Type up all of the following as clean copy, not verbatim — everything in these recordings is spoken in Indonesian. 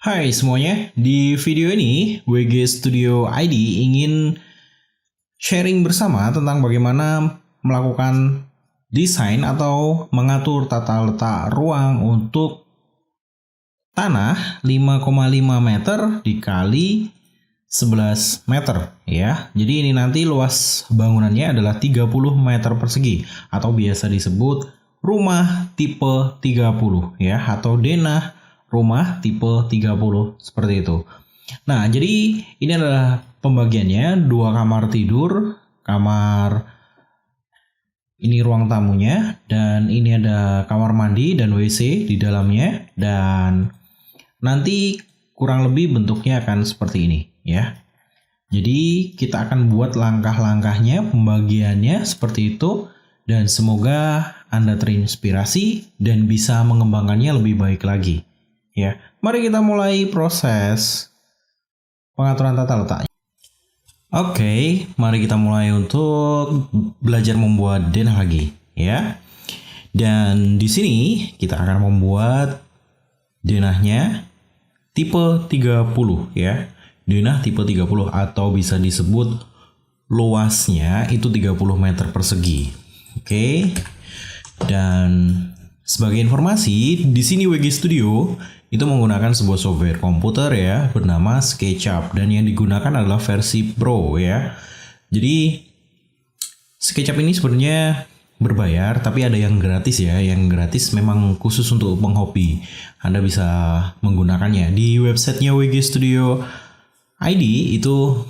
Hai semuanya, di video ini WG Studio ID ingin sharing bersama tentang bagaimana melakukan desain atau mengatur tata letak ruang untuk tanah 5,5 meter dikali 11 meter ya. Jadi ini nanti luas bangunannya adalah 30 meter persegi atau biasa disebut rumah tipe 30 ya, atau denah rumah tipe 30 seperti itu. Nah, jadi ini adalah pembagiannya, 2 kamar tidur, kamar ini ruang tamunya, dan ini ada kamar mandi dan WC di dalamnya, dan nanti kurang lebih bentuknya akan seperti ini ya. Jadi kita akan buat langkah-langkahnya, pembagiannya seperti itu, dan semoga Anda terinspirasi dan bisa mengembangkannya lebih baik lagi. Ya, mari kita mulai proses pengaturan tata letaknya. Oke, mari kita mulai untuk belajar membuat denah lagi, ya. Dan di sini kita akan membuat denahnya tipe 30 ya. Denah tipe 30 atau bisa disebut luasnya itu 30 meter persegi. Oke. Dan sebagai informasi, di sini WG Studio itu menggunakan sebuah software komputer ya bernama SketchUp, dan yang digunakan adalah versi Pro ya. Jadi SketchUp ini sebenarnya berbayar, tapi ada yang gratis ya. Yang gratis memang khusus untuk penghobi. Anda bisa menggunakannya di websitenya WG Studio ID, itu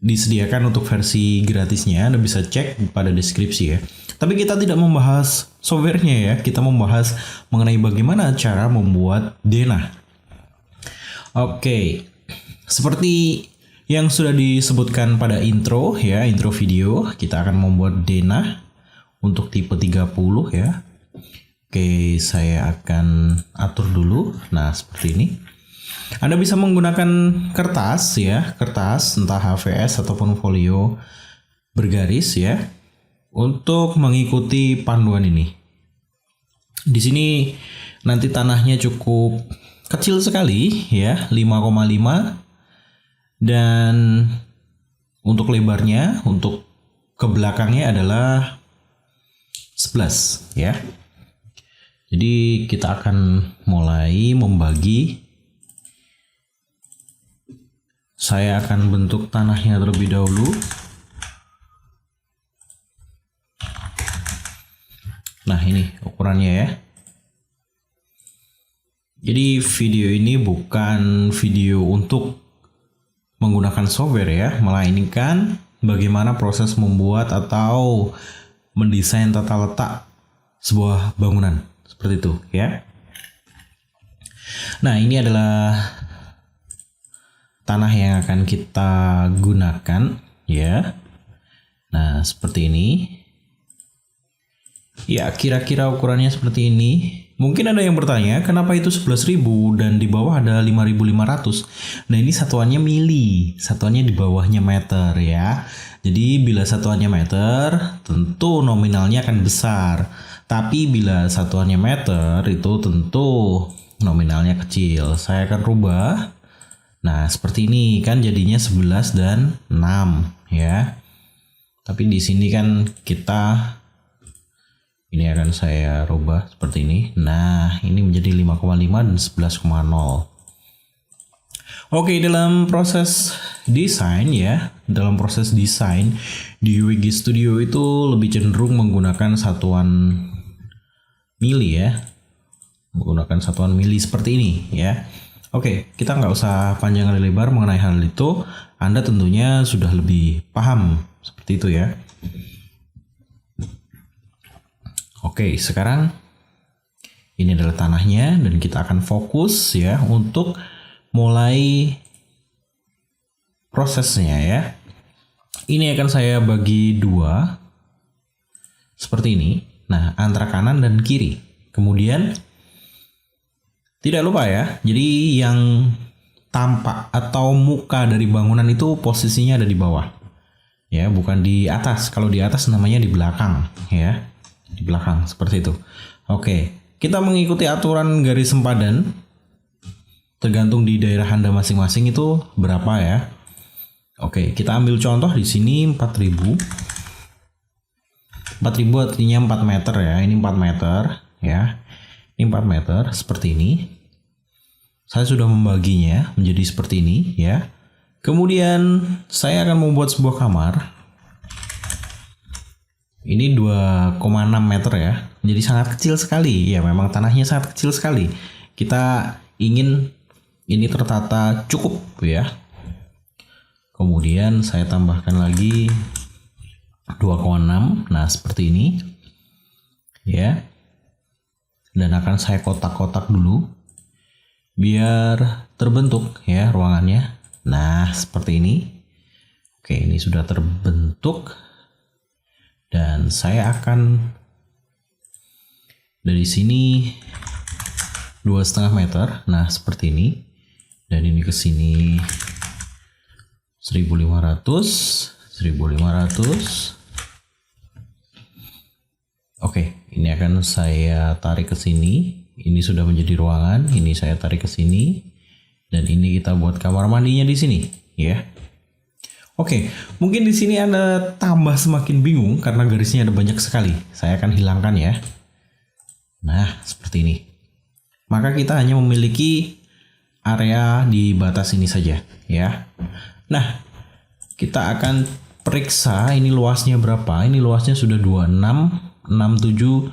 disediakan untuk versi gratisnya. Anda bisa cek pada deskripsi ya. Tapi kita tidak membahas softwarenya ya, kita membahas mengenai bagaimana cara membuat denah. Oke, seperti yang sudah disebutkan pada intro ya, intro video, kita akan membuat denah untuk tipe 30 ya. Oke, saya akan atur dulu. Nah, seperti ini. Anda bisa menggunakan kertas ya, kertas entah HVS ataupun folio bergaris ya, untuk mengikuti panduan ini. Di sini nanti tanahnya cukup kecil sekali ya, 5,5, dan untuk lebarnya untuk ke belakangnya adalah 11 ya. Jadi kita akan mulai membagi. Saya akan bentuk tanahnya terlebih dahulu. Nah, ini ukurannya ya. Jadi video ini bukan video untuk menggunakan software ya, melainkan bagaimana proses membuat atau mendesain tata letak sebuah bangunan seperti itu ya. Nah, ini adalah tanah yang akan kita gunakan ya. Nah, seperti ini. Ya, kira-kira ukurannya seperti ini. Mungkin ada yang bertanya, kenapa itu 11.000 dan di bawah ada 5.500? Nah, ini satuannya mili, satuannya di bawahnya meter ya. Jadi bila satuannya meter, tentu nominalnya akan besar. Tapi bila satuannya meter, itu tentu nominalnya kecil. Saya akan rubah. Nah, seperti ini kan jadinya 11 dan 6 ya. Tapi di sini kan kita, ini akan saya rubah seperti ini. Nah, ini menjadi 5,5 dan 11,0. Oke, dalam proses desain ya, dalam proses desain di WG Studio itu lebih cenderung menggunakan satuan mili ya. Menggunakan satuan mili seperti ini ya. Oke, kita nggak usah panjang kali lebar mengenai hal itu. Anda tentunya sudah lebih paham seperti itu ya. Oke, sekarang ini adalah tanahnya dan kita akan fokus ya untuk mulai prosesnya ya. Ini akan saya bagi dua seperti ini. Nah, antara kanan dan kiri. Kemudian tidak lupa ya, jadi yang tampak atau muka dari bangunan itu posisinya ada di bawah ya, bukan di atas. Kalau di atas namanya di belakang ya. Di belakang seperti itu. Oke, kita mengikuti aturan garis sempadan tergantung di daerah Anda masing-masing itu berapa ya. Oke, kita ambil contoh di sini 4000. 4000 artinya 4 meter ya. Ini 4 meter ya. Ini 4 meter seperti ini. Saya sudah membaginya menjadi seperti ini ya. Kemudian saya akan membuat sebuah kamar. Ini 2,6 meter ya. Jadi sangat kecil sekali. Ya, memang tanahnya sangat kecil sekali. Kita ingin ini tertata cukup ya. Kemudian saya tambahkan lagi 2,6. Nah, seperti ini. Ya. Dan akan saya kotak-kotak dulu biar terbentuk ya ruangannya. Nah, seperti ini. Oke, ini sudah terbentuk. Dan saya akan dari sini 2,5 meter. Nah, seperti ini. Dan ini ke sini 1500. Oke, ini akan saya tarik ke sini. Ini sudah menjadi ruangan. Ini saya tarik ke sini. Dan ini kita buat kamar mandinya di sini, ya. Oke, mungkin di sini Anda tambah semakin bingung karena garisnya ada banyak sekali. Saya akan hilangkan ya. Nah, seperti ini. Maka kita hanya memiliki area di batas ini saja, ya. Nah, kita akan periksa ini luasnya berapa. Ini luasnya sudah 2667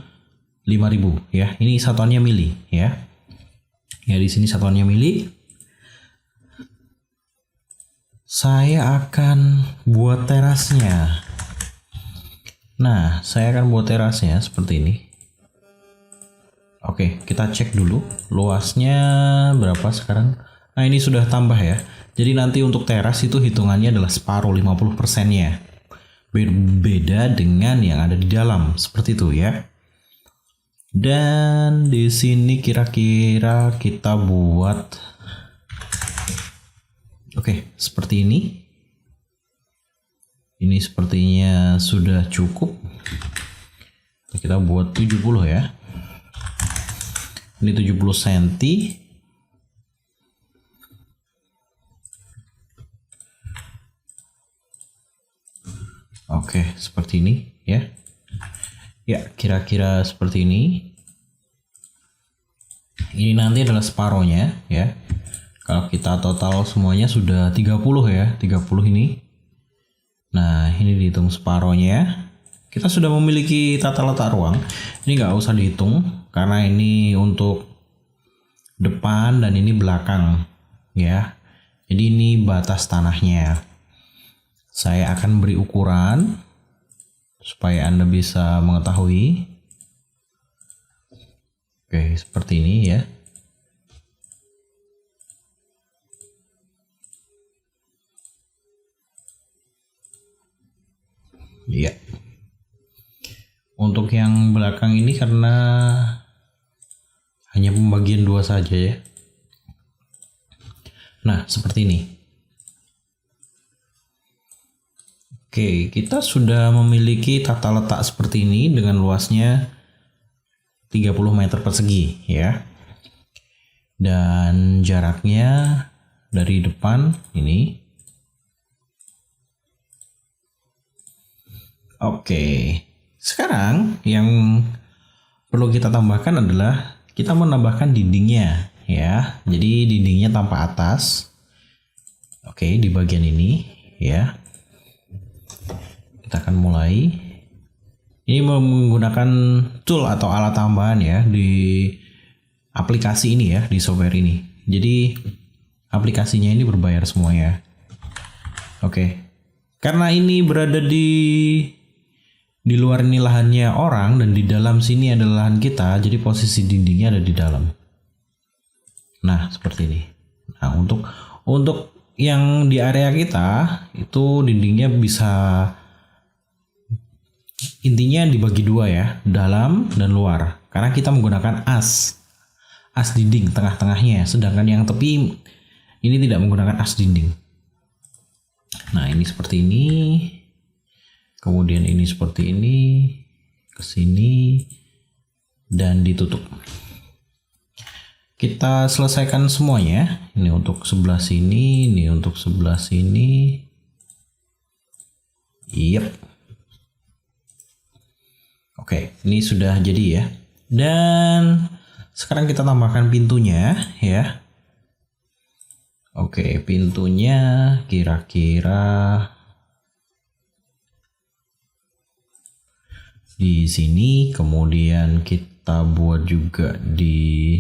5000 ya. Ini satuannya mili ya. Ya, di sini satuannya mili. Saya akan buat terasnya. Nah, saya akan buat terasnya seperti ini. Oke, kita cek dulu luasnya berapa sekarang. Nah, ini sudah tambah ya. Jadi nanti untuk teras itu hitungannya adalah separuh 50%-nya. Berbeda dengan yang ada di dalam, seperti itu ya. Dan di sini kira-kira kita buat oke, seperti ini. Ini sepertinya sudah cukup. Kita buat 70 ya. Ini 70 cm. Oke, seperti ini ya. Ya, kira-kira seperti ini. Ini nanti adalah separohnya ya. Kalau kita total semuanya sudah 30 ya, 30 ini. Nah, ini dihitung separohnya. Kita sudah memiliki tata letak ruang. Ini nggak usah dihitung karena ini untuk depan dan ini belakang ya. Jadi ini batas tanahnya. Saya akan beri ukuran supaya Anda bisa mengetahui. Oke, seperti ini ya. Iya. Untuk yang belakang ini karena hanya pembagian 2 saja ya. Nah, seperti ini. Oke, kita sudah memiliki tata letak seperti ini dengan luasnya 30 meter persegi ya. Dan jaraknya dari depan ini. Oke, sekarang yang perlu kita tambahkan adalah kita menambahkan dindingnya ya. Jadi dindingnya tanpa atas. Oke, di bagian ini ya. Kita akan mulai. Ini menggunakan tool atau alat tambahan ya di aplikasi ini ya, di software ini. Jadi aplikasinya ini berbayar semuanya. Oke. Karena ini berada di luar ini lahannya orang dan di dalam sini adalah lahan kita, jadi posisi dindingnya ada di dalam. Nah, seperti ini. Nah, untuk yang di area kita itu dindingnya bisa intinya dibagi 2 ya, dalam dan luar. Karena kita menggunakan as dinding tengah-tengahnya, sedangkan yang tepi ini tidak menggunakan as dinding. Nah, ini seperti ini. Kemudian ini seperti ini, ke sini dan ditutup. kita selesaikan semuanya. Ini untuk sebelah sini, ini untuk sebelah sini. Yep. Oke, ini sudah jadi ya. Dan sekarang kita tambahkan pintunya ya. Oke, pintunya kira-kira di sini, kemudian kita buat juga di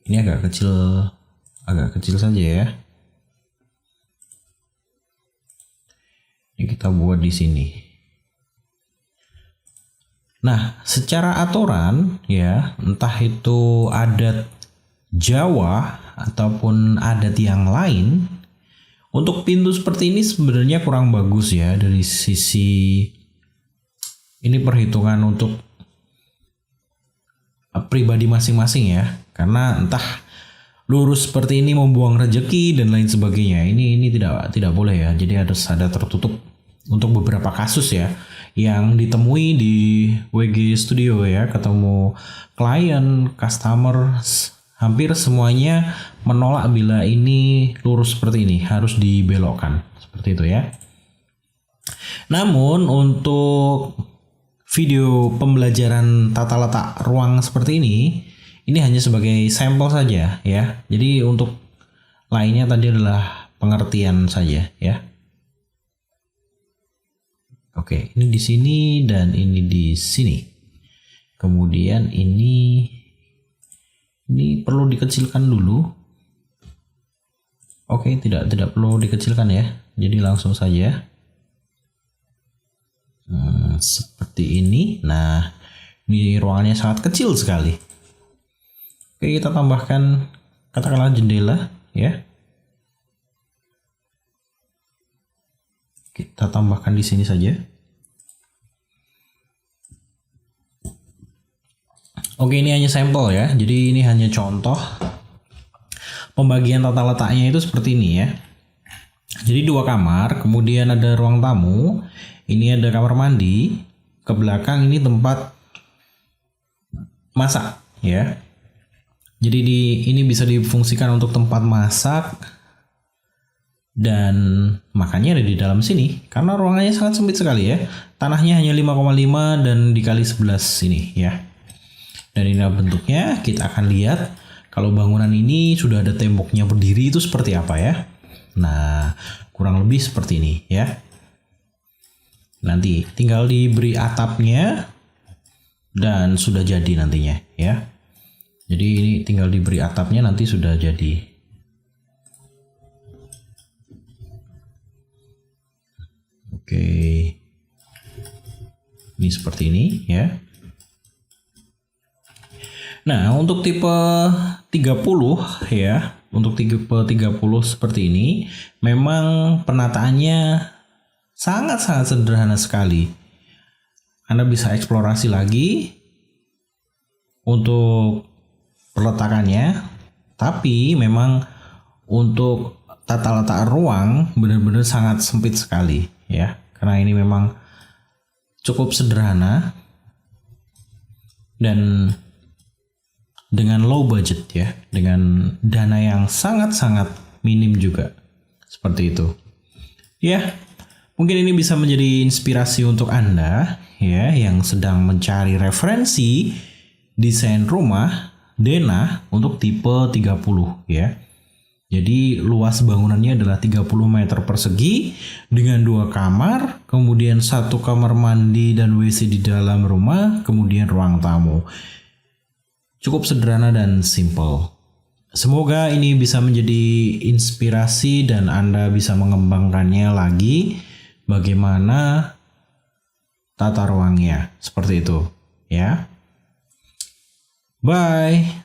ini agak kecil saja ya. Ini kita buat di sini. Nah, secara aturan ya, entah itu adat Jawa ataupun adat yang lain, untuk pintu seperti ini sebenarnya kurang bagus ya dari sisi ini perhitungan untuk pribadi masing-masing ya, karena entah lurus seperti ini membuang rezeki dan lain sebagainya. Ini tidak boleh ya. Jadi harus ada tertutup untuk beberapa kasus ya yang ditemui di WG Studio ya, ketemu klien, customer, hampir semuanya menolak bila ini lurus seperti ini, harus dibelokkan seperti itu ya. Namun untuk video pembelajaran tata letak ruang seperti ini hanya sebagai sampel saja ya. Jadi untuk lainnya tadi adalah pengertian saja ya. Oke, ini di sini dan ini di sini. Kemudian ini perlu dikecilkan dulu. Oke, tidak perlu dikecilkan ya. Jadi langsung saja. Seperti ini. Nah, ini ruangannya sangat kecil sekali. Oke, kita tambahkan katakanlah jendela ya. Kita tambahkan di sini saja. Oke, ini hanya sampel ya. Jadi ini hanya contoh pembagian tata letaknya itu seperti ini ya. Jadi 2 kamar, kemudian ada ruang tamu, ini ada kamar mandi, ke belakang ini tempat masak ya. Jadi ini bisa difungsikan untuk tempat masak dan makannya ada di dalam sini karena ruangannya sangat sempit sekali ya. Tanahnya hanya 5,5 dan dikali 11 ini ya. Dan ini bentuknya, kita akan lihat kalau bangunan ini sudah ada temboknya berdiri itu seperti apa ya. Nah, kurang lebih seperti ini ya. Nanti tinggal diberi atapnya dan sudah jadi nantinya ya. Jadi ini tinggal diberi atapnya nanti sudah jadi. Oke. Ini seperti ini ya. Nah, untuk tipe 30 ya, untuk tipe 30 seperti ini memang penataannya sangat-sangat sederhana sekali. Anda bisa eksplorasi lagi untuk peletakannya, tapi memang untuk tata letak ruang benar-benar sangat sempit sekali ya, karena ini memang cukup sederhana dan dengan low budget ya, dengan dana yang sangat-sangat minim juga. Seperti itu. Ya, mungkin ini bisa menjadi inspirasi untuk Anda ya yang sedang mencari referensi desain rumah denah untuk tipe 30 ya. Jadi luas bangunannya adalah 30 meter persegi dengan 2 kamar, kemudian 1 kamar mandi dan WC di dalam rumah, kemudian ruang tamu. Cukup sederhana dan simple. Semoga ini bisa menjadi inspirasi dan Anda bisa mengembangkannya lagi bagaimana tata ruangnya. Seperti itu, ya. Bye.